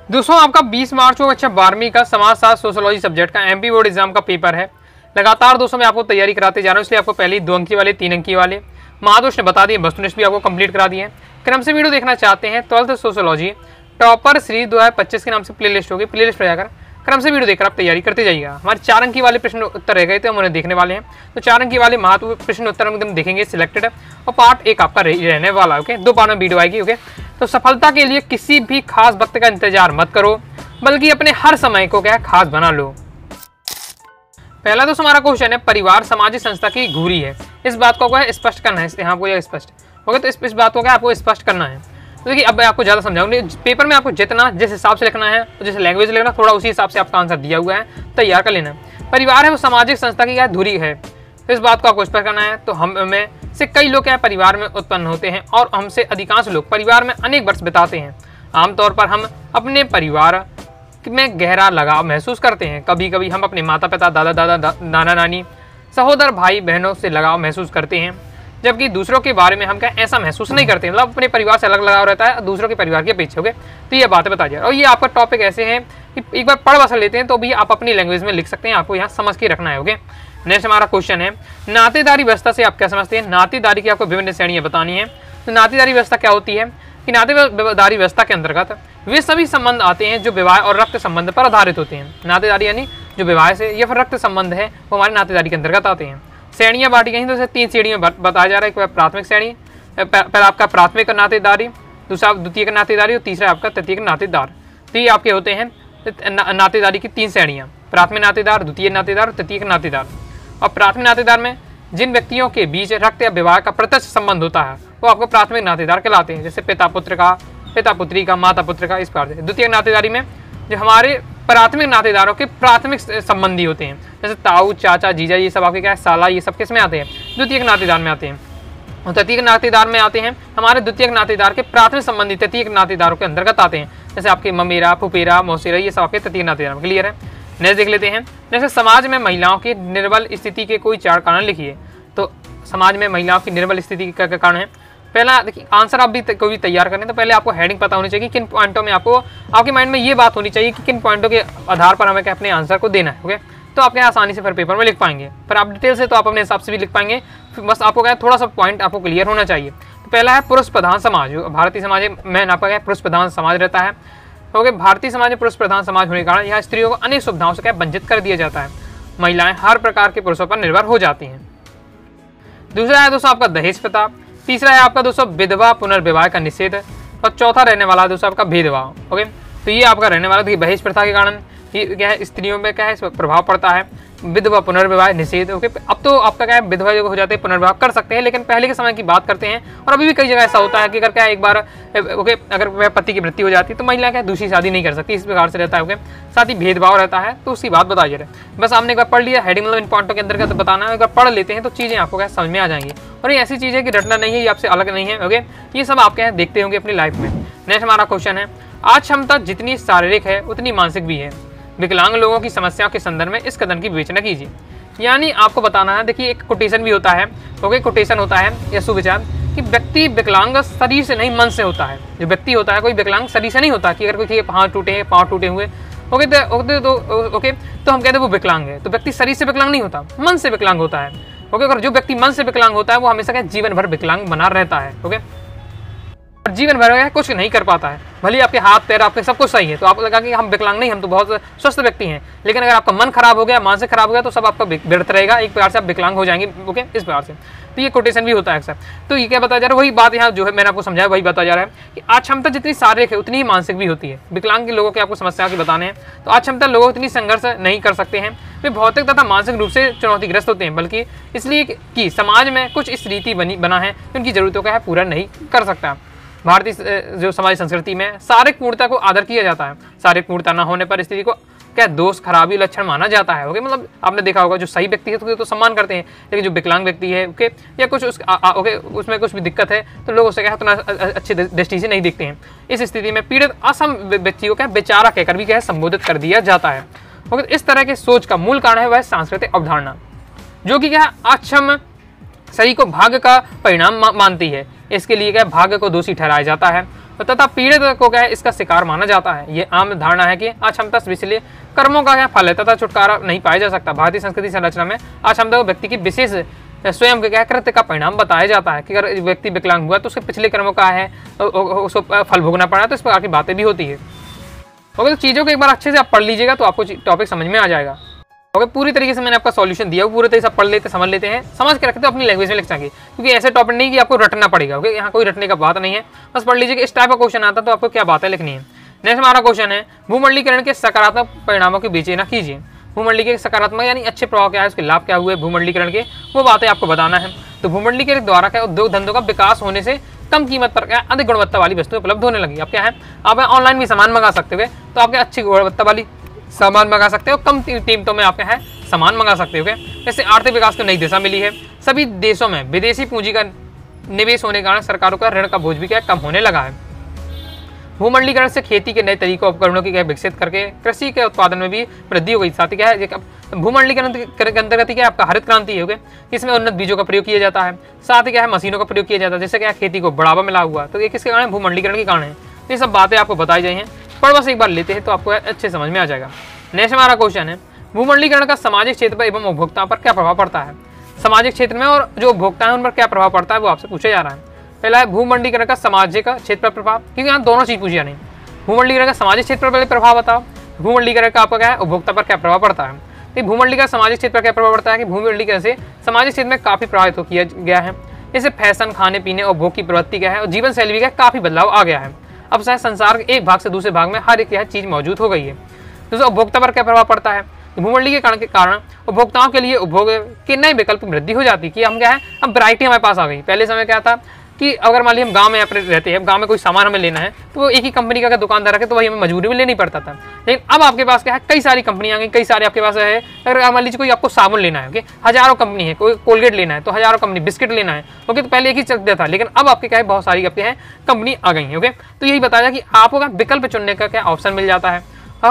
दोस्तों आपका 20 मार्च को अच्छा 12वीं का समाजशास्त्र सोशोलॉजी सब्जेक्ट का एमपी बोर्ड एग्जाम का पेपर है। लगातार दोस्तों मैं आपको तैयारी कराते जा रहा हूँ, इसलिए आपको पहले 2 अंकी वाले 3 अंकी वाले महादोष ने बता दिए, वस्तुनिष्ठ भी आपको कंप्लीट करा दिए। क्रम से वीडियो देखना चाहते हैं 12th सोशोलॉजी टॉपर सीरीज 2025 के नाम से प्लेलिस्ट होगी, प्लेलिस्ट पर जाकर क्रम से वीडियो देखकर आप तैयारी करते जाइएगा। हमारे 4 अंकी वाले प्रश्न उत्तर रह गए थे, हम उन्हें देखने वाले हैं। तो 4 अंकी वाले महत्व प्रश्न उत्तर हम एकदम देखेंगे सिलेक्टेड, और पार्ट 1 आपका रहने वाला है। ओके, 2 पार्ट में वीडियो आएगी। ओके, तो सफलता के लिए किसी भी खास वक्त का इंतजार मत करो, बल्कि अपने हर समय को क्या खास बना लो। पहला दोस्तों हमारा क्वेश्चन है, परिवार सामाजिक संस्था की घूरी है। इस बात को क्या स्पष्ट करना है, यहाँ को स्पष्ट ओके, तो इस बात को क्या आपको स्पष्ट करना है। तो देखिए अब मैं आपको ज़्यादा समझाऊंगी, पेपर में आपको जितना जिस हिसाब से लिखना है, जिस लैंग्वेज लिखना थोड़ा उसी हिसाब से आपका आंसर दिया हुआ है, तैयार कर लेना है। परिवार है वो सामाजिक संस्था की क्या धुरी है, तो इस बात को आपको स्पष्ट करना है। तो हम में से कई लोग क्या परिवार में उत्पन्न होते हैं, और हमसे अधिकांश लोग परिवार में अनेक वर्ष बिताते हैं। आमतौर पर हम अपने परिवार में गहरा लगाव महसूस करते हैं। कभी कभी हम अपने माता पिता, नाना नानी, सहोदर, भाई बहनों से लगाव महसूस करते हैं, जबकि दूसरों के बारे में हम क्या ऐसा महसूस नहीं करते। मतलब अपने परिवार से अलग लगाव रहता है दूसरों के परिवार के पीछे। ओके, तो ये बातें बता दिया। और ये आपका टॉपिक ऐसे हैं कि एक बार पढ़ बसा लेते हैं तो भी आप अपनी लैंग्वेज में लिख सकते हैं, आपको यहाँ समझ के रखना है। ओके, नेक्स्ट हमारा क्वेश्चन है, नातेदारी व्यवस्था से आप क्या समझते हैं। नातेदारी की आपको विभिन्न श्रेणियाँ बतानी है। तो नातेदारी व्यवस्था क्या होती है कि नातेदारी व्यवस्था के अंतर्गत वे सभी संबंध आते हैं जो विवाह और रक्त संबंध पर आधारित होते हैं। नातेदारी यानी जो विवाह से या फिर रक्त संबंध है वो हमारे नातेदारी के अंतर्गत आते हैं। श्रेणियाँ बांटी गई हैं, तो इसे 3 श्रेणियों में बताया जा रहा है। एक प्राथमिक श्रेणी, पहला आपका प्राथमिक नातेदारी, दूसरा द्वितीयक नातेदारी, और तीसरा आपका तृतीयक नातेदार। तो ये आपके होते हैं नातेदारी की 3 श्रेणियाँ, प्राथमिक नातेदार, द्वितीय नातेदार और तृतीयक नातेदार। और प्राथमिक नातेदार में जिन व्यक्तियों के बीच रक्त या विवाह का प्रत्यक्ष संबंध होता है वो आपको प्राथमिक नातेदार कहलाते हैं, जैसे पिता पुत्र का, पिता पुत्री का, माता पुत्र का, इस प्रकार से। द्वितीय नातेदारी में जो हमारे प्राथमिक नातेदारों के प्राथमिक संबंधी होते हैं, जैसे ताऊ, चाचा, जीजा, ये सब आपके क्या है, साला, ये सब किस में आते हैं, द्वितीय नातेदार में आते हैं। और तृतीयक नातेदार में आते हैं हमारे द्वितीयक नातेदार के प्राथमिक संबंधी तृतीयक नातेदारों के अंतर्गत आते हैं, जैसे आपके ममेरा, फुफेरा, मौसेरा, ये सब आपके तृतीयक नातेदार में। क्लियर है। नेक्स्ट देख लेते हैं, जैसे समाज में महिलाओं की निर्बल स्थिति के कोई 4 कारण लिखिए। तो समाज में महिलाओं की निर्बल स्थिति का कारण है, पहला देखिए आंसर आप भी कोई भी तैयार करें तो पहले आपको हेडिंग पता होनी चाहिए, किन पॉइंटों में आपको, आपके माइंड में ये बात होनी चाहिए कि किन पॉइंटों के आधार पर हमें क्या अपने आंसर को देना है। ओके, तो आप क्या आसानी से फिर पेपर में लिख पाएंगे, पर आप डिटेल से तो आप अपने हिसाब से भी लिख पाएंगे, बस आपको क्या थोड़ा सा पॉइंट आपको क्लियर होना चाहिए। तो पहला है पुरुष प्रधान समाज। भारतीय समाज में आपका क्या पुरुष प्रधान समाज रहता है। ओके, भारतीय समाज में पुरुष प्रधान समाज होने के कारण यहाँ स्त्रियों को अनेक सुविधाओं से क्या वंचित कर दिया जाता है। महिलाएं हर प्रकार के पुरुषों पर निर्भर हो जाती हैं। दूसरा है दोस्तों आपका दहेज प्रथा। तीसरा है आपका दोस्तों विधवा पुनर्विवाह का निषेध, और चौथा रहने वाला है दोस्तों आपका भेदभाव। ओके, तो ये आपका रहने वाला, देखिए दहेज प्रथा के कारण ये क्या है, स्त्रियों में क्या है, इस पर प्रभाव पड़ता है। विधवा पुनर्विवाह निषेध। ओके, अब तो आपका क्या है, विधवा जो हो जाते हैं पुनर्विवाह कर सकते हैं, लेकिन पहले के समय की बात करते हैं, और अभी भी कई जगह ऐसा होता है कि अगर क्या एक बार ओके अगर वह पति की मृत्यु हो जाती है तो महिला क्या दूसरी शादी नहीं कर सकती, इस प्रकार से रहता है। ओके, साथ ही भेदभाव रहता है, तो उसकी बात बताइए रहे। बस आपने एक बार पढ़ लिया, हेडिंग मतलब इन पॉइंटों के अंतर्गत बताना है, एक बार पढ़ लेते हैं तो चीज़ें आपको क्या समझ में आ जाएंगी। और ये ऐसी चीज़ है कि रटना नहीं है, ये आपसे अलग नहीं है। ओके, ये सब आप क्या देखते होंगे अपनी लाइफ में। नेक्स्ट हमारा क्वेश्चन है, आज क्षमता जितनी शारीरिक है उतनी मानसिक भी है। विकलांग लोगों की समस्याओं के संदर्भ में इस कथन की विवेचना कीजिए। यानी आपको बताना है, देखिए एक कोटेशन भी होता है। ओके, कोटेशन होता है या सुविचार कि व्यक्ति विकलांग शरीर से नहीं मन से होता है। जो व्यक्ति होता है कोई विकलांग शरीर से नहीं होता कि अगर कोई हाथ टूटे हैं, पाँव टूटे हुए ओके तो हम कहते हैं वो विकलांग है। तो व्यक्ति शरीर से विकलांग नहीं होता, मन से विकलांग होता है। ओके, अगर जो व्यक्ति मन से विकलांग होता है वो हमेशा क्या जीवन भर विकलांग बना रहता है। ओके, जीवन भर कुछ नहीं कर पाता है, भले आपके हाथ पैर आपके सब कुछ सही है, तो आपको लगा कि हम विकलांग नहीं, हम तो बहुत स्वस्थ व्यक्ति हैं। लेकिन अगर आपका मन खराब हो गया, मानसिक खराब हो गया, तो सब आपका व्यर्थ रहेगा, एक प्रकार से आप विकलांग हो जाएंगे। ओके, इस प्रकार से तो ये कोटेशन भी होता है अक्सर। तो ये क्या बताया जा रहा है, वही बात यहाँ जो है मैंने आपको समझाया वही बताया जा रहा है कि आज क्षमता जितनी शारीरिक है उतनी ही मानसिक भी होती है। विकलांग के लोगों के आपको समस्या की बताने हैं, तो आज क्षमता लोग इतनी संघर्ष नहीं कर सकते हैं, वे भौतिक तथा मानसिक रूप से चुनौतीग्रस्त होते हैं, बल्कि इसलिए कि समाज में कुछ इस रीति बना है कि उनकी जरूरतों का पूरा नहीं कर सकता। भारतीय जो समाज संस्कृति में शारीरिक पूर्णता को आदर किया जाता है। शारीरिक पूर्णता न होने पर स्थिति को क्या दोष, खराबी, लक्षण माना जाता है। ओके, मतलब आपने देखा होगा जो सही व्यक्ति है तो सम्मान करते हैं, लेकिन जो विकलांग व्यक्ति है ओके या कुछ ओके उसमें कुछ भी दिक्कत है तो लोग उसे क्या उतना अच्छी दृष्टि से नहीं देखते हैं। इस स्थिति में पीड़ित असम व्यक्ति को क्या बेचारा कहकर भी क्या संबोधित कर दिया जाता है। ओके, इस तरह के सोच का मूल कारण है वह सांस्कृतिक अवधारणा, जो कि क्या अक्षम शरीर को भाग्य का परिणाम मानती है। इसके लिए क्या भाग्य को दोषी ठहराया जाता है तथा पीड़ित को क्या है इसका शिकार माना जाता है। ये आम धारणा है कि अक्षमता इसलिए कर्मों का क्या फल है तथा छुटकारा नहीं पाया जा सकता। भारतीय संस्कृति संरचना में अक्षमता को व्यक्ति की विशेष स्वयं के क्या कृत्य का परिणाम बताया जाता है कि अगर व्यक्ति विकलांग हुआ तो उसके पिछले कर्मों का है उसको फल भोगना पड़ा, तो इस प्रकार की बातें भी होती है। ओके, तो चीज़ों को एक बार अच्छे से आप पढ़ लीजिएगा तो आपको टॉपिक समझ में आ जाएगा। ओके, पूरी तरीके से मैंने आपका सॉल्यूशन दिया, पूरे तरीके से पढ़ लेते समझ लेते हैं, समझ के रखते हो अपनी लैंग्वेज में लिख सकेंगे, क्योंकि ऐसे टॉपिक नहीं कि आपको रटना पड़ेगा। ओके, यहाँ कोई रटने का बात नहीं है, बस पढ़ लीजिए कि इस टाइप का क्वेश्चन आता तो आपको क्या बातें लिखनी है। नेक्स्ट हमारा क्वेश्चन है भूमंडलीकरण के सकारात्मक परिणामों की विवेचना कीजिए। भूमंडलीकरण के सकारात्मक यानी अच्छे प्रभाव क्या है, उसके लाभ क्या हुए भूमंडलीकरण के, वो बातें आपको बताना है। तो भूमंडलीकरण द्वारा क्या उद्योग धंधों का विकास होने से कम कीमत पर क्या अधिक गुणवत्ता वाली वस्तुएं उपलब्ध होने लगी। अब क्या है, आप ऑनलाइन भी सामान मंगा सकते हो, तो आपके अच्छी गुणवत्ता वाली सामान मंगा सकते हो, कम कीमतों में आप क्या है सामान मंगा सकते हो। इससे आर्थिक विकास को नई दिशा मिली है। सभी देशों में विदेशी पूंजी का निवेश होने के कारण सरकारों का ऋण का बोझ भी क्या कम होने लगा है। भूमंडलीकरण से खेती के नए तरीकों उपकरणों की विकसित करके कृषि के उत्पादन में भी वृद्धि हो गई। साथ ही क्या है भूमंडलीकरण के अंतर्गत क्या है आपका हरित क्रांति है, इसमें उन्नत बीजों का प्रयोग किया जाता है, साथ ही क्या है मशीनों का प्रयोग किया जाता है, जिससे क्या खेती को बढ़ावा मिला हुआ। तो ये किसके कारण, भूमंडलीकरण के कारण है। ये सब बातें आपको बताई जाए हैं, पर बस एक बार लेते हैं तो आपको अच्छे समझ में आ जाएगा। नेक्स्ट हमारा क्वेश्चन है भूमंडलीकरण का सामाजिक क्षेत्र पर एवं उपभोक्ताओं पर क्या प्रभाव पड़ता है। सामाजिक क्षेत्र में और जो उपभोक्ता है उन पर क्या प्रभाव पड़ता है वो आपसे पूछा जा रहा है। पहला है भूमंडलीकरण का सामाजिक क्षेत्र पर प्रभाव, क्योंकि यहाँ दोनों चीज पूछी जा रही है। भूमंडलीकरण का सामाजिक क्षेत्र पर पहले प्रभाव बताओ, भूमंडलीकरण का आपका क्या है उपभोक्ता पर क्या प्रभाव पड़ता है। तो भूमंडलीकरण सामाजिक क्षेत्र पर क्या प्रभाव पड़ता है कि भूमंडलीकरण से सामाजिक क्षेत्र में काफी प्रभावित किया गया है। इससे फैशन, खाने पीने और भोग की प्रवृत्ति क्या है और जीवन शैली भी क्या काफी बदलाव आ गया है। अब शायद संसार के एक भाग से दूसरे भाग में हर एक यह चीज मौजूद हो गई है। तो उपभोक्ता पर क्या प्रभाव पड़ता है, भूमंडलीकरण के कारण उपभोक्ताओं के लिए उपभोग के नए विकल्प की वृद्धि हो जाती है कि हम क्या है अब वैरायटी हमारे पास आ गई। पहले समय क्या था कि अगर मान लीजिए हम गांव में रहते हैं, गांव में कोई सामान हमें लेना है तो वो एक ही कंपनी का अगर दुकानदार रखे तो वही हमें मजबूरी में लेनी पड़ता था। लेकिन अब आपके पास क्या है कई सारी कंपनियां आ गई, कई सारे आपके पास है। अगर मान लीजिए कोई आपको साबुन लेना है, हजारों कंपनी है, कोई कोलगेट लेना है तो हजारों कंपनी, बिस्किट लेना है ओके, तो पहले एक ही चलता था, लेकिन अब आपके क्या है बहुत सारी आपके हैं कंपनी आ गई है। ओके, तो यही बताया कि आपको विकल्प चुनने का क्या ऑप्शन मिल जाता है।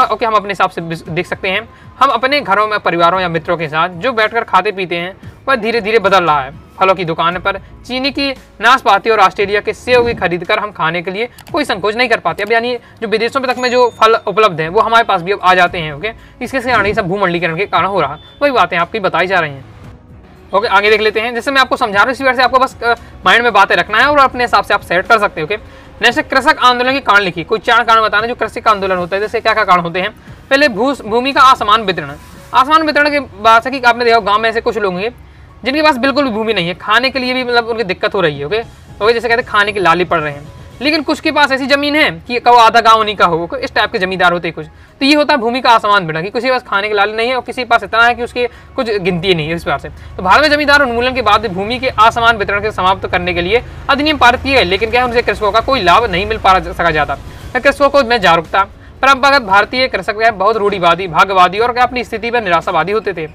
ओके, हम अपने हिसाब से देख सकते हैं। हम अपने घरों में परिवारों या मित्रों के साथ जो बैठकर खाते पीते हैं वह धीरे धीरे बदल रहा है। फलों की दुकान पर चीनी की, नाशपाती और ऑस्ट्रेलिया के सेब की खरीद कर हम खाने के लिए कोई संकोच नहीं कर पाते। अब यानी जो विदेशों में तक में जो फल उपलब्ध हैं वो हमारे पास भी अब आ जाते हैं। ओके, इसके कारण सब भूमंडलीकरण के कारण हो रहा, वही बातें आपकी बताई जा रही हैं। ओके, आगे देख लेते हैं। जैसे मैं आपको समझा रहा हूँ इसी वजह से आपको बस माइंड में बातें रखना है और अपने हिसाब से आप सेट कर सकते हो। ओके, जैसे कृषक आंदोलन के कारण लिखी, कोई 4 कारण बताना जो कृषि आंदोलन होता है। जैसे क्या क्या कारण होते हैं, पहले भूमि का असमान वितरण। असमान वितरण के बाद से कि आपने देखा गांव में ऐसे कुछ लोग हैं जिनके पास बिल्कुल भी भूमि नहीं है, खाने के लिए भी मतलब उनकी दिक्कत हो रही है। ओके, जैसे कहते हैं खाने की लाली पड़ रहे हैं, लेकिन कुछ के पास ऐसी जमीन है कि कहो आधा गांव नहीं का हो, इस टाइप के जमींदार होते हैं कुछ। तो ये होता है भूमि का असमान वितरण कि किसी के पास खाने की लाली नहीं है और किसी के पास इतना है कि उसके कुछ गिनती नहीं है इस प्रकार से। तो भारत में जमींदार उन्मूलन के बाद भूमि के असमान वितरण के समाप्त करने के लिए अधिनियम पारित किए गए, लेकिन क्या उनसे कृषकों का कोई लाभ नहीं मिल पा सका जाता। कृषकों को में जागरूकता, परंपरागत भारतीय कृषक बहुत रूढ़िवादी, भाग्यवादी और क्या अपनी स्थिति पर निराशावादी होते थे।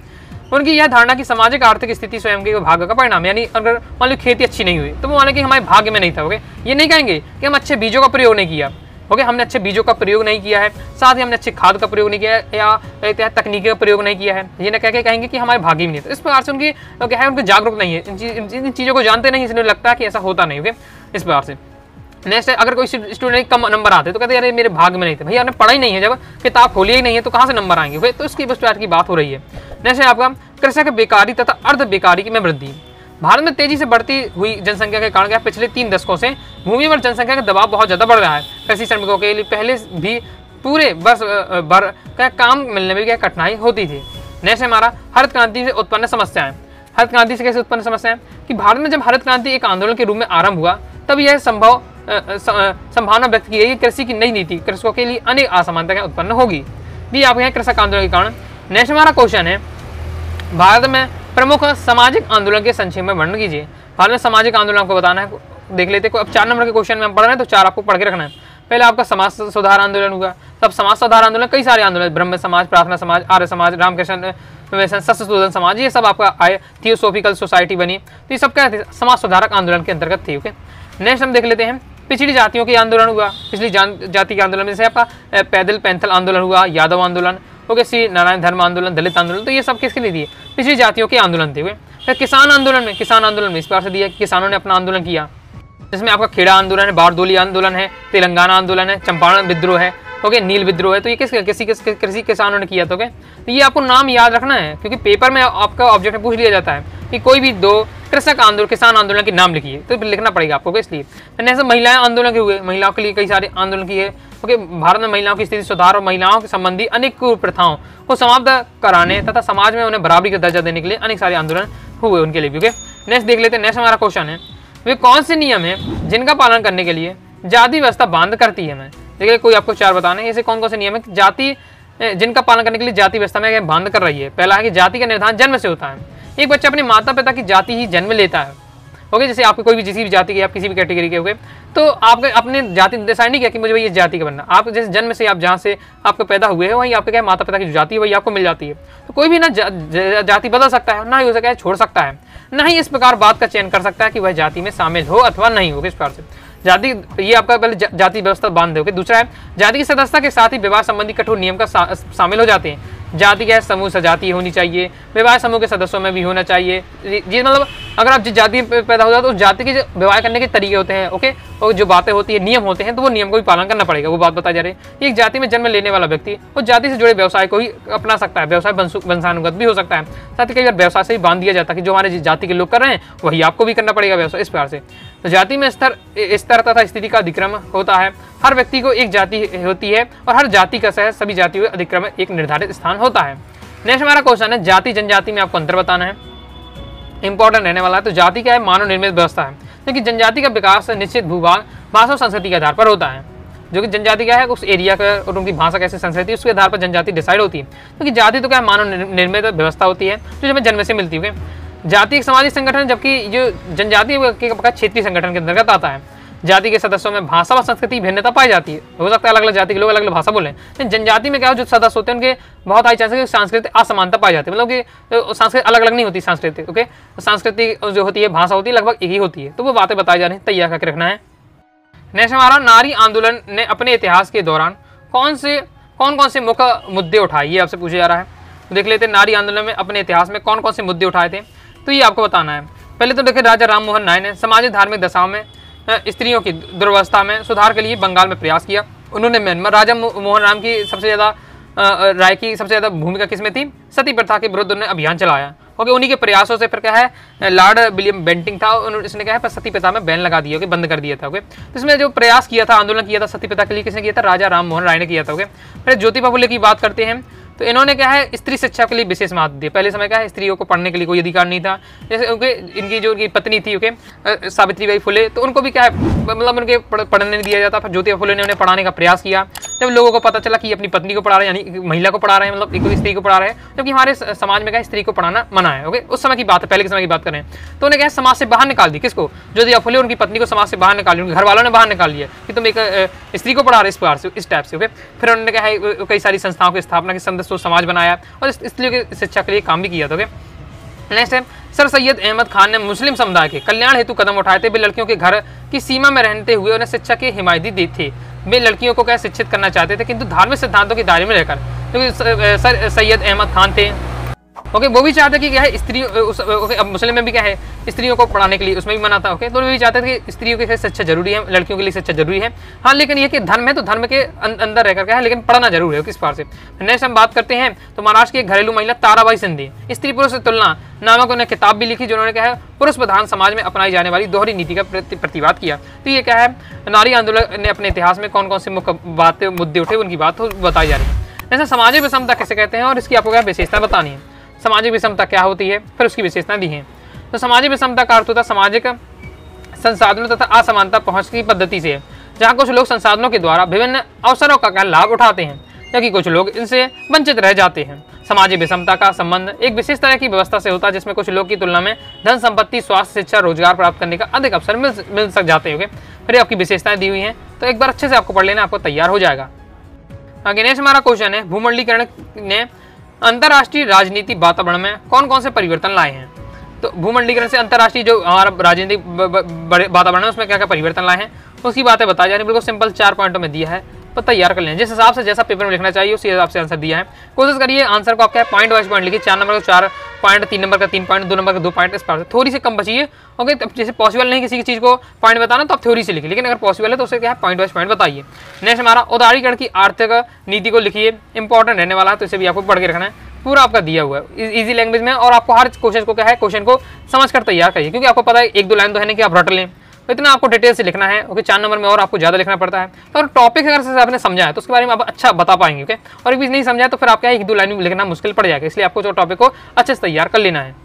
उनकी यह धारणा कि सामाजिक आर्थिक स्थिति स्वयं के भाग्य का परिणाम, यानी अगर मान लो खेती अच्छी नहीं हुई तो वो माने कि हमारे भाग्य में नहीं था। ओके, ये नहीं कहेंगे कि हम अच्छे बीजों का प्रयोग नहीं किया। ओके, हमने अच्छे बीजों का प्रयोग नहीं किया है, साथ ही हमने अच्छे खाद का प्रयोग नहीं किया है या तकनीकी का प्रयोग नहीं किया है, ये ना कह के कहेंगे कि हमारे भाग्य में नहीं था। इस प्रकार से उनकी क्या है उनकी जागरूक नहीं है, इन चीज़ों को जानते नहीं, इसलिए लगता है कि ऐसा होता नहीं। ओके, इस प्रकार से नेक्स्ट है अगर कोई स्टूडेंट कम नंबर आते तो कहते हैं अरे मेरे भाग में नहीं थे। भैया आपने पढ़ा ही नहीं है, जब किताब खोली ही नहीं है तो कहाँ से नंबर आएंगे। ओके, तो इसकी प्रकार की बात हो रही है। नेक्स्ट है आपका कृषक बेकारी तथा अर्ध बेकारी में वृद्धि। भारत में तेजी से बढ़ती हुई जनसंख्या के कारण पिछले 3 दशकों से भूमि पर जनसंख्या का दबाव बहुत ज्यादा बढ़ रहा है। कृषि श्रमिकों के लिए पहले भी पूरे वर्ष भर का काम मिलने में क्या कठिनाई होती थी। नेक्स्ट हमारा हरित क्रांति से उत्पन्न समस्याएं। हरित क्रांति से कैसे उत्पन्न समस्याएं कि भारत में जब हरित क्रांति एक आंदोलन के रूप में आरंभ हुआ तब यह संभावना व्यक्त की गई कि कृषि की नई नीति कृषकों के लिए अनेक असमानताएं उत्पन्न होगी। भी आप यहाँ कृषक आंदोलन के कारण। नेक्स्ट हमारा क्वेश्चन है भारत में प्रमुख सामाजिक आंदोलन के संक्षेप में वर्णन कीजिए। भारत में सामाजिक आंदोलन आपको बताना है, देख लेते हैं। अब 4 नंबर के क्वेश्चन में हम पढ़ रहे हैं तो 4 आपको पढ़ के रखना है। पहले आपका समाज सुधार आंदोलन हुआ, तब समाज सुधार आंदोलन कई सारे आंदोलन, ब्रह्म समाज, प्रार्थना समाज, आर्य समाज, रामकृष्ण सत्यशोधन समाज, ये सब आपका आए। थियोसॉफिकल सोसाइटी बनी, तो ये सब क्या थे समाज सुधारक आंदोलन के अंतर्गत थी। ओके, नेक्स्ट हम देख लेते हैं पिछड़ी जातियों के आंदोलन हुआ, पिछली जाति के आंदोलन में जैसे आपका पैदल पैंथल आंदोलन हुआ, यादव आंदोलन, ओके, श्री नारायण धर्म आंदोलन, दलित आंदोलन, तो ये सब किसके लिए दिए पिछड़ी जातियों के आंदोलन थे। फिर किसान आंदोलन में इस प्रकार से दिया कि किसानों ने अपना आंदोलन किया। जिसमें आपका खेड़ा आंदोलन है, बारदोली आंदोलन है, तेलंगाना आंदोलन है, चंपारण विद्रोह है, ओके, नील विद्रोह है। तो ये किसी किसानों ने किया था। ओके, तो ये आपको नाम याद रखना है, क्योंकि पेपर में आपका ऑब्जेक्ट में पूछ लिया जाता है कि कोई भी 2 कृषक आंदोलन, किसान आंदोलन के नाम लिखिए, तो लिखना पड़ेगा आपको। इसलिए ऐसे महिलाएं आंदोलन के हुए, महिलाओं के लिए कई सारे आंदोलन किए। ओके, भारत में महिलाओं की स्थिति सुधार और महिलाओं के संबंधी अनेक कुप्रथाओं को समाप्त कराने तथा समाज में उन्हें बराबरी का दर्जा देने के लिए अनेक सारे आंदोलन हुए उनके लिए भी। ओके, नेक्स्ट देख लेते हैं। नेक्स्ट हमारा क्वेश्चन है, वे कौन से नियम है जिनका पालन करने के लिए जाति व्यवस्था बांध करती है। मैं देखिए, कोई आपको 4 बताने, ऐसे कौन कौन से नियम है जाति जिनका पालन करने के लिए जाति व्यवस्था में बांध कर रही है। पहला है कि जाति का निर्धारण जन्म से होता है। एक बच्चा अपने माता पिता की जाति ही जन्म लेता है। ओके, जैसे आपको कोई भी किसी भी जाति के, आप किसी भी कैटेगरी के, ओके, तो आपके अपने जाति डिसाइड नहीं किया कि मुझे ये जाति का बनना। आप जैसे जन्म से, आप जहाँ से आपको पैदा हुए हैं, वहीं आपके क्या माता पिता की जो जाति है वही आपको मिल जाती है। तो कोई भी ना जाति बदल सकता है, ना ही हो सके छोड़ सकता है, ना ही इस प्रकार बात का चयन कर सकता है कि वह जाति में शामिल हो अथवा नहीं हो। इस प्रकार से जाति, ये आपका पहले जाति व्यवस्था बांध दोगे। दूसरा है, जाति की सदस्यता के साथ ही विवाह संबंधी कठोर नियम का शामिल हो जाते हैं। जाति क्या है, समूह सजातीय होनी चाहिए, विवाह समूह के सदस्यों में भी होना चाहिए। ये मतलब अगर आप जिस जाति में पैदा हो जाए तो उस जाति के जो विवाह करने के तरीके होते हैं, ओके, और जो बातें होती है, नियम होते हैं, तो वो नियम को भी पालन करना पड़ेगा। वो बात बताई जा रही है। एक जाति में जन्म लेने वाला व्यक्ति उस जाति से जुड़े व्यवसाय को ही अपना सकता है, व्यवसाय वंशानुगत भी हो सकता है। साथ ही कई बार व्यवसाय से ही बांध दिया जाता है कि जो हमारे जाति के लोग कर रहे हैं वही आपको भी करना पड़ेगा व्यवसाय। इस प्रकार से तो जाति में स्तर तथा स्थिति का अधिक्रम होता है। हर व्यक्ति को एक जाति होती है और हर जाति का सह सभी जातियों के अधिक्रम एक निर्धारित स्थान होता है। नेक्स्ट हमारा क्वेश्चन है, जाति जनजाति में आपको अंतर बताना है, इंपॉर्टेंट रहने वाला है। तो जाति क्या है, मानव निर्मित व्यवस्था है, क्योंकि जनजाति का विकास निश्चित भूभाग, भाषा और संस्कृति के आधार पर होता है। जो कि जनजाति क्या है, उस एरिया का और उनकी भाषा कैसे संस्कृति, उसके आधार पर जनजाति डिसाइड होती है। क्योंकि जाति तो क्या है, मानव निर्मित व्यवस्था होती है जो हमें जन्म से मिलती है। जाति एक सामाजिक संगठन, जबकि जो जनजाति क्षेत्रीय संगठन के अंतर्गत आता है। जाति के सदस्यों में भाषा व संस्कृति भिन्नता पाई जाती है। हो सकता है अलग अलग जाति के लोग अलग अलग भाषा बोलें, लेकिन जनजाति में क्या हो, जो सदस्य होते हैं उनके बहुत हाई चांसेस सांस्कृतिक असमानता पाई जाती है। मतलब कि संस्कृति अलग अलग नहीं होती सांस्कृतिक। ओके, संस्कृति जो होती है, भाषा होती है, लगभग एक ही होती है। तो वो बातें बताई जा रही है, तैयार करके रखना है। नेक्स्ट हमारा, नारी आंदोलन ने अपने इतिहास के दौरान कौन कौन से मुख्य मुद्दे उठाए, ये आपसे पूछा जा रहा है। तो देख लेते हैं, नारी आंदोलन में अपने इतिहास में कौन कौन से मुद्दे उठाए थे, तो ये आपको बताना है। पहले तो देखिए, राजा राम मोहन राय ने सामाजिक धार्मिक दशाओं में स्त्रियों की दुर्वस्था में सुधार के लिए बंगाल में प्रयास किया। उन्होंने म्यांमार, राजा मोहन राम की सबसे ज़्यादा राय की सबसे ज़्यादा भूमिका किसमें थी, सती प्रथा के विरुद्ध उन्होंने अभियान चलाया। ओके, उन्हीं के प्रयासों से फिर क्या है, लॉर्ड विलियम बेंटिंग था, इसने क्या है सती प्रथा में बैन लगा दिया, ओके, बंद कर दिया था। ओके, तो इसमें जो प्रयास किया था, आंदोलन किया था सती प्रथा के लिए, किसने किया था, राजा राम मोहन राय ने किया था। ओके, फिर ज्योतिबा फुले की बात करते हैं, तो इन्होंने क्या है, स्त्री शिक्षा के लिए विशेष महत्व दिया। पहले समय क्या है, स्त्रियों को पढ़ने के लिए कोई अधिकार नहीं था। जैसे उनके इनकी जो उनकी पत्नी थी, ओके, सावित्रीबाई फुले, तो उनको भी क्या है, मतलब उनके पढ़ने नहीं दिया जाता। फिर ज्योतिबा फुले ने उन्हें पढ़ाने का प्रयास किया। जब लोगों को पता चला कि अपनी पत्नी को पढ़ा रहे हैं, यानी महिला को पढ़ा रहे हैं, मतलब एक स्त्री को पढ़ा रहे हैं, जबकि हमारे समाज में क्या है, स्त्री को पढ़ाना मना है। ओके, उस समय की बात है, पहले के समय की बात करें तो उन्हें क्या है, समाज से बाहर निकाल दी। किसको, ज्योतिबा फुले, उनकी पत्नी को समाज से बाहर निकाल दी, उनके घर वालों ने बाहर निकाल दिया कि तुम एक स्त्री को पढ़ा रहे, इस प्रकार से, इस टाइप से। ओके, फिर उन्होंने क्या है, कई सारी संस्थाओं की स्थापना की, संदेश समाज बनाया और स्त्रियों की शिक्षा के लिए काम भी किया था। ओके, नेक्स्ट है, सर सैयद अहमद खान ने मुस्लिम समुदाय के कल्याण हेतु कदम उठाए थे। वे लड़कियों के घर की सीमा में रहते हुए उन्हें शिक्षा की हिमायती दी थी। वे लड़कियों को क्या शिक्षित करना चाहते थे, किंतु धार्मिक सिद्धांतों के दायरे में रहकर, क्योंकि सर सैयद अहमद खान थे, ओके, वो भी चाहते कि क्या है, स्त्री अब मुस्लिम में भी क्या है, स्त्रियों को पढ़ाने के लिए उसमें भी मना था। ओके, तो वो भी चाहते थे कि स्त्रियों के लिए शिक्षा जरूरी है, लड़कियों के लिए शिक्षा जरूरी है। हाँ, लेकिन ये कि धर्म है तो धर्म के अंदर रहकर क्या है, लेकिन पढ़ना जरूर है। किस बार से नेक्स्ट हम बात करते हैं, तो महाराष्ट्र की घरेलू महिला ताराबाई सिंधी, स्त्री पुरुष तुलना नामक उन्हें किताब भी लिखी, जिन्होंने क्या है, पुरुष प्रधान समाज में अपनाई जाने वाली दोहरी नीति का प्रतिवाद किया। तो ये क्या है, नारी आंदोलन ने अपने इतिहास में कौन कौन से मुख्य बातें मुद्दे उठे, उनकी बात बताई जा रही है। जैसे सामाजिक विषमता कैसे कहते हैं और इसकी आपको क्या विशेषता बतानी है। सामाजिक विषमता क्या होती है, फिर उसकी विशेषता दी है। तो सामाजिक विषमता का अर्थ होता है सामाजिक संसाधनों तथा असमानता पहुंच की पद्धति से, जहां कुछ लोग संसाधनों के द्वारा विभिन्न अवसरों का लाभ उठाते हैं, जबकि कुछ लोग इनसे वंचित रह जाते हैं। सामाजिक विषमता का संबंध एक विशेष तरह की व्यवस्था से होता है, जिसमें कुछ लोग की तुलना में धन संपत्ति, स्वास्थ्य, शिक्षा, रोजगार प्राप्त करने का अधिक अवसर मिल सक जाते हैं। फिर आपकी विशेषताएं दी हुई हैं, तो एक बार अच्छे से आपको पढ़ लेना, आपको तैयार हो जाएगा। आगे नेक्स्ट हमारा क्वेश्चन है, भूमंडलीकरण ने अंतर्राष्ट्रीय राजनीति वातावरण में कौन कौन से परिवर्तन लाए हैं। तो भूमंडलीकरण से अंतर्राष्ट्रीय जो हमारा राजनीतिक वातावरण है उसमें क्या क्या परिवर्तन लाए हैं, उसकी बातें बताई जा रही है। बिल्कुल सिंपल 4 पॉइंटों में दिया है, तो तैयार कर लें जिस हिसाब से, जैसा पेपर में लिखना चाहिए उसी हिसाब से आंसर दिया है। कोशिश करिए आंसर को आप क्या पॉइंट वाइज पॉइंट लिखिए, 4 नंबर को 4 पॉइंट 3 नंबर का 3 पॉइंट, 2 नंबर का 2 पॉइंट, इस प्रकार से थोड़ी सी कम बची है। ओके, तब जैसे पॉसिबल नहीं किसी चीज़ को पॉइंट बताना तो आप थ्योरी से लिखिए, लेकिन अगर पॉसिबल है तो उसे क्या है पॉइंट वाइज पॉइंट बताइए। नेक्स्ट हमारा उदारीकरण की आर्थिक नीति को लिखिए, इंपॉर्टेंट रहने वाला है तो इसे भी आपको पढ़ के रखना है, पूरा आपका दिया हुआ है इजी लैंग्वेज में। और आपको हर क्वेश्चन को क्या है, क्वेश्चन को समझ कर तैयार करिए, क्योंकि आपको पता है 1-2 लाइन तो है नहीं कि आप रट लें, तो इतना आपको डिटेल से लिखना है। ओके, 4 नंबर में और आपको ज़्यादा लिखना पड़ता है। तो अगर टॉपिक अगर से आपने समझा है तो उसके बारे में आप अच्छा बता पाएंगे। ओके, और भी नहीं समझा है तो फिर आप क्या 1-2 लाइन में लिखना मुश्किल पड़ जाएगा, इसलिए आपको जो टॉपिक को अच्छे से तैयार कर लेना है।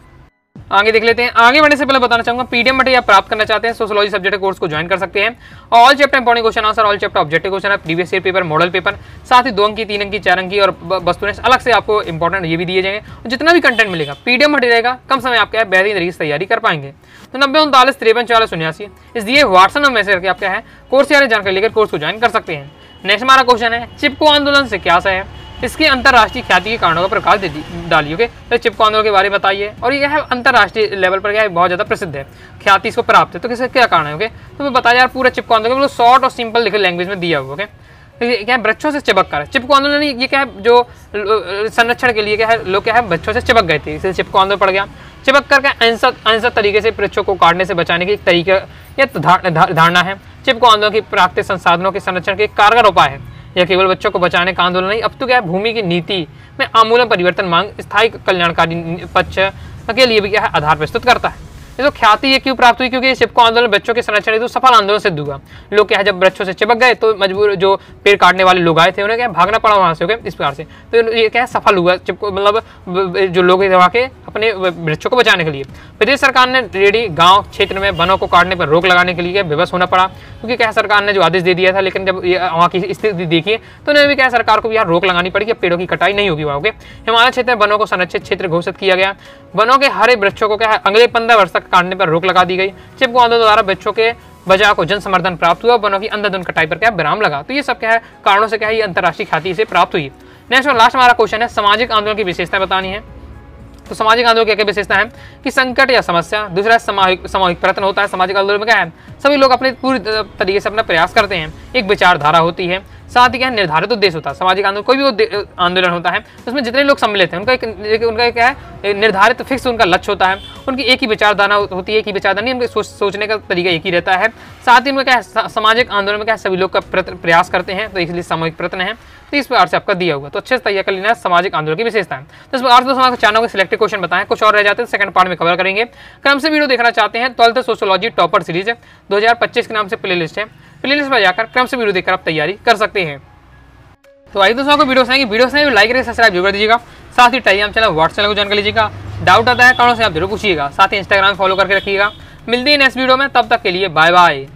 आगे देख लेते हैं। आगे बढ़ने से पहले बताना चाहूंगा, पीडीएफ मटेरियल प्राप्त करना चाहते हैं सोशियोलॉजी सब्जेक्ट कोर्स को ज्वाइन कर सकते हैं। All chapter important question answer, all chapter objective question है, previous year paper, model paper, साथ ही 2 अंक की, 3 अंक की, 4 अंक की और वस्तुनिष्ठ अलग से आपको इंपॉर्टेंट ये भी दिए जाएंगे। जितना भी कंटेंट मिलेगा पीडीएफ मटेरियल का कम समय आपका बेहतरीन तरीके से तैयारी कर पाएंगे। तो 90 39 53 44 89 इस दिए व्हाट्सएप नंबर मैसेज करके आप क्या है कोर्स या जानकारी लेकर कोर्स को ज्वाइन कर सकते हैं। नेक्स्ट हमारा क्वेश्चन है, चिपको आंदोलन से क्या है, इसके अंतर्राष्ट्रीय ख्याति के कारणों का प्रकाश डालिए। ओके, तो चिपको आंदोलन के बारे में बताइए, और ये है अंतर्राष्ट्रीय लेवल पर क्या है बहुत ज़्यादा प्रसिद्ध है, ख्याति इसको प्राप्त है, तो किसका क्या कारण है। ओके, तो मैं बताया यार पूरा चिपको आंदोलन मतलब शॉर्ट और सिंपल लिखे लैंग्वेज में दिया हुआ। ओके, तो ये क्या है वृक्षों से चिपक कर, चिपको आंदोलन ये क्या है जो संरक्षण के लिए क्या है लोग क्या है वृक्षों से चिपक गए थे, इसलिए चिपको आंदोलन पड़ गया। चिपक कर अहिंसक तरीके से वृक्षों को काटने से बचाने की एक तरीका या धारणा है। चिपको आंदोलन की प्राकृतिक संसाधनों के संरक्षण के कारगर उपाय है। यह केवल बच्चों को बचाने का आंदोलन नहीं, अब तो क्या है भूमि की नीति में आमूलन परिवर्तन मांग स्थायी कल्याणकारी पक्ष के लिए भी क्या है आधार प्रस्तुत करता है। ये तो ख्याति ये क्यों प्राप्त हुई, क्योंकि चिपको आंदोलन बच्चों के संरक्षण तो सफल आंदोलन सिद्ध हुआ। लोग क्या है जब वृक्षों से चिपक गए तो मजबूर जो पेड़ काटने वाले लोग आए थे उन्हें क्या भागना पड़ा वहां से। ओके, इस प्रकार से तो ये क्या है सफल हुआ चिपको मतलब जो लोग वहाँ के अपने वृक्षों को बचाने के लिए। प्रदेश सरकार ने रेडी गाँव क्षेत्र में वनों को काटने पर रोक लगाने के लिए विवश होना पड़ा, क्योंकि क्या सरकार ने जो आदेश दे दिया था, लेकिन जब वहाँ की स्थिति देखिए तो उन्हें भी क्या सरकार को भी यहाँ रोक लगानी पड़ी कि पेड़ों की कटाई नहीं होगी वहाँ। ओके, हिमालय क्षेत्र में वनों को संरक्षित क्षेत्र घोषित किया गया। वनों के हरे वृक्षों को क्या है अगले 15 वर्ष तक काटने पर रोक लगा दी गई। चिपको आंदोलन द्वारा वृक्षों के बचाव को जन समर्थन प्राप्त हुआ, वनों की अंधाधुंध कटाई पर क्या विराम लगा। तो ये सब क्या है कारणों से क्या है ये अंतर्राष्ट्रीय ख्याति से प्राप्त हुई। नेक्स्ट और लास्ट हमारा क्वेश्चन है, सामाजिक आंदोलन की विशेषता बतानी है। तो सामाजिक आंदोलन की क्या विशेषता है कि संकट या समस्या, दूसरा सामूहिक प्रयत्न होता है। सामाजिक आंदोलन में क्या है सभी लोग अपने पूरी तरीके से अपना प्रयास करते हैं, एक विचारधारा होती है, साथ ही क्या निर्धारित उद्देश्य होता है। सामाजिक आंदोलन कोई भी आंदोलन होता है उसमें जितने लोग सम्मिलित हैं उनका क्या है निर्धारित फिक्स उनका लक्ष्य होता है, उनकी एक ही विचारधारा होती है, एक ही विचारधारा नहीं, उनके सोचने का तरीका एक ही रहता है। साथ ही में क्या है सामाजिक आंदोलन में क्या सभी लोग का प्रयास करते हैं, तो इसलिए सामूहिक प्रयत्न है। तो इस प्रकार से आपका दिया हुआ तो अच्छे से तैयार कर लेना है सामाजिक आंदोलन की विशेषता है। तो इस प्रकार से दोस्तों चैनल के सिलेक्टेड क्वेश्चन बताएं, कुछ और रह जाते हैं सेकंड पार्ट में कवर करेंगे। क्रम से वीडियो देखना चाहते हैं 12th सोशियोलॉजी टॉपर सीरीज 2025 के नाम से प्लेलिस्ट है, प्लेलिस्ट पर जाकर क्रम से वीडियो देखकर आप तैयारी कर सकते हैं। तो आइए दोस्तों आपको वीडियो से लाइक करके सब्सक्राइब जरूर कर दीजिएगा, साथ ही टेलीग्राम चैनल व्हाट्सएप चैनल को ज्वाइन कर लीजिएगा। डाउट आता है कारणों से आप जरूर पूछिएगा, साथ ही इंस्टाग्राम फॉलो करके रखिएगा। मिलते हैं नेक्स्ट वीडियो में, तब तक के लिए बाय बाय।